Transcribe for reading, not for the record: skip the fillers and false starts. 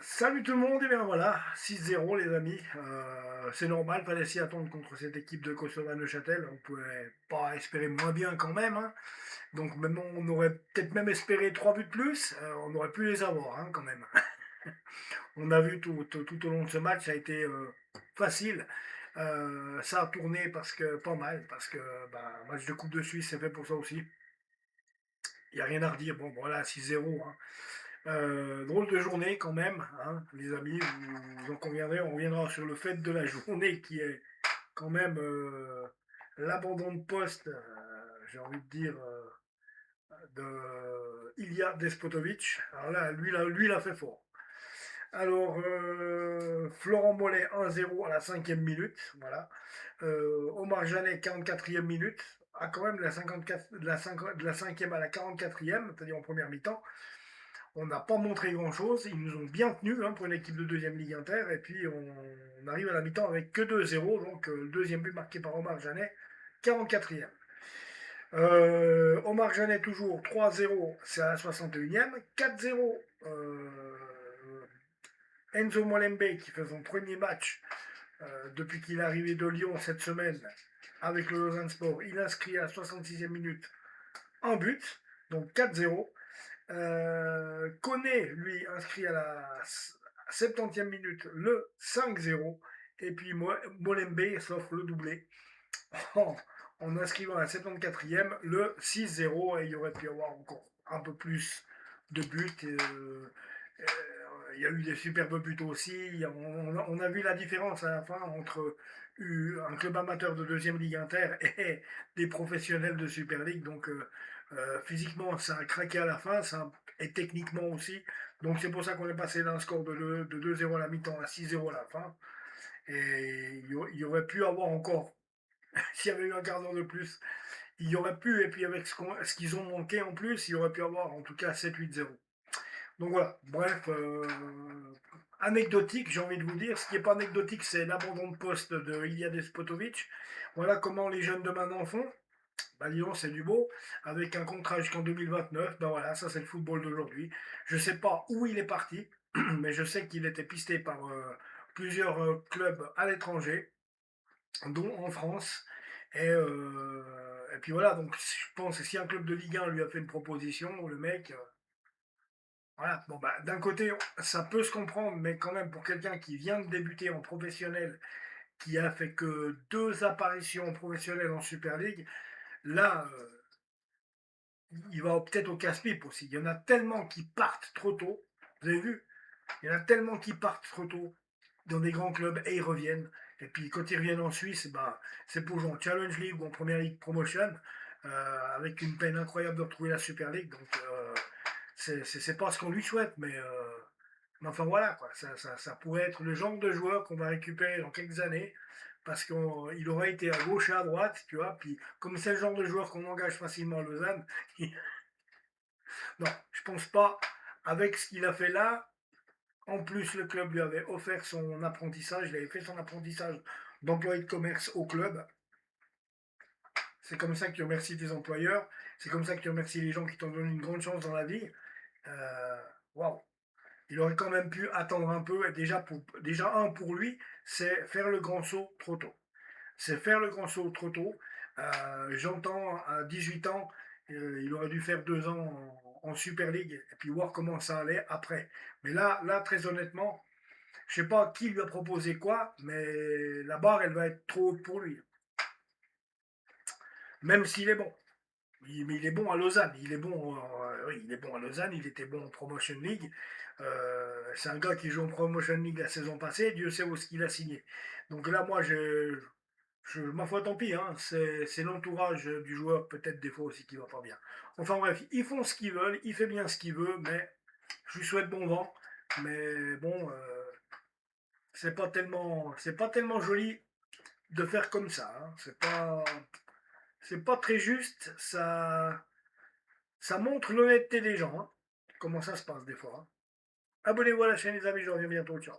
Salut tout le monde, et bien voilà, 6-0 les amis, c'est normal, fallait s'y attendre contre cette équipe de Kosovo-Neuchâtel, on pouvait pas espérer moins bien quand même, hein. Donc maintenant on aurait peut-être même espéré 3 buts de plus, on aurait pu les avoir hein, quand même. On a vu tout au long de ce match, ça a été facile, ça a tourné parce que pas mal, parce que bah, match de Coupe de Suisse c'est fait pour ça aussi, il n'y a rien à redire, bon voilà 6-0, hein. Drôle de journée quand même, hein, les amis, vous en conviendrez, on reviendra sur le fait de la journée qui est quand même l'abandon de poste, j'ai envie de dire, de Ilya Despotovic. Alors là, lui, il a fait fort. Alors, Florent Mollet 1-0 à la 5e minute, voilà. Omar Janet 44e minute, a quand même la 54, de la 5e à la 44e, c'est-à-dire en première mi-temps. On n'a pas montré grand-chose. Ils nous ont bien tenus hein, pour une équipe de deuxième Ligue Inter. Et puis on arrive à la mi-temps avec que 2-0. Donc le deuxième but marqué par Omar Janet, 44e. Omar Janet toujours 3-0, c'est à la 61e. 4-0, Enzo Molembe qui fait son premier match depuis qu'il est arrivé de Lyon cette semaine avec le Lausanne Sport. Il inscrit à la 66e minute un but, donc 4-0. Koné, lui, inscrit à la 70e minute le 5-0. Et puis Molembe s'offre le doublé en inscrivant à la 74e le 6-0. Et il y aurait pu y avoir encore un peu plus de buts. Il y a eu des superbes buts aussi. On a vu la différence à la fin entre un club amateur de deuxième Ligue Inter et des professionnels de Super League. Donc physiquement, ça a craqué à la fin, et techniquement aussi. Donc c'est pour ça qu'on est passé d'un score de 2-0 à la mi-temps à 6-0 à la fin. Et il y aurait pu avoir encore, s'il y avait eu un quart d'heure de plus, il y aurait pu, et puis avec ce qu'ils ont manqué en plus, il y aurait pu avoir en tout cas 7-8-0. Donc voilà, bref, anecdotique, j'ai envie de vous dire. Ce qui n'est pas anecdotique, c'est l'abandon de poste de Ilya Despotovic. Voilà comment les jeunes de maintenant font. Bah, Lyon, c'est du beau. Avec un contrat jusqu'en 2029, ben voilà, ça c'est le football d'aujourd'hui. Je ne sais pas où il est parti, mais je sais qu'il était pisté par plusieurs clubs à l'étranger, dont en France. Et puis voilà, donc je pense que si un club de Ligue 1 lui a fait une proposition, le mec, voilà, bon bah d'un côté, ça peut se comprendre, mais quand même pour quelqu'un qui vient de débuter en professionnel, qui a fait que 2 apparitions professionnelles en Super League, là, il va peut-être au casse-pipe aussi. Il y en a tellement qui partent trop tôt. Vous avez vu? Il y en a tellement qui partent trop tôt dans des grands clubs et ils reviennent. Et puis quand ils reviennent en Suisse, bah, c'est pour jouer en Challenge League ou en Première League Promotion, avec une peine incroyable de retrouver la Super League. Donc c'est pas ce qu'on lui souhaite, mais enfin voilà, quoi. Ça pourrait être le genre de joueur qu'on va récupérer dans quelques années, parce qu'il aurait été à gauche et à droite, tu vois. Puis comme c'est le genre de joueur qu'on engage facilement à Lausanne, non, je pense pas. Avec ce qu'il a fait là, en plus le club lui avait offert son apprentissage, il avait fait son apprentissage d'employé de commerce au club. C'est comme ça que tu remercies tes employeurs, c'est comme ça que tu remercies les gens qui t'ont donné une grande chance dans la vie. Waouh! Wow. Il aurait quand même pu attendre un peu, et déjà un pour lui, c'est faire le grand saut trop tôt. C'est faire le grand saut trop tôt. J'entends à 18 ans, il aurait dû faire 2 ans en Super League et puis voir comment ça allait après. Mais là très honnêtement, je ne sais pas qui lui a proposé quoi, mais la barre, elle va être trop haute pour lui. Même s'il est bon. Mais il est bon à Lausanne. Il est bon, oui, il est bon à Lausanne. Il était bon en Promotion League. C'est un gars qui joue en Promotion League la saison passée. Dieu sait où est-ce qu'il a signé. Donc là, moi, ma foi, tant pis. Hein, c'est l'entourage du joueur, peut-être des fois aussi, qui va pas bien. Enfin bref, ils font ce qu'ils veulent. Il fait bien ce qu'il veut, mais je lui souhaite bon vent. Mais bon, c'est pas tellement joli de faire comme ça. Hein. C'est pas très juste. Ça montre l'honnêteté des gens. Hein. Comment ça se passe des fois. Hein. Abonnez-vous à la chaîne les amis, je reviens bientôt. Ciao.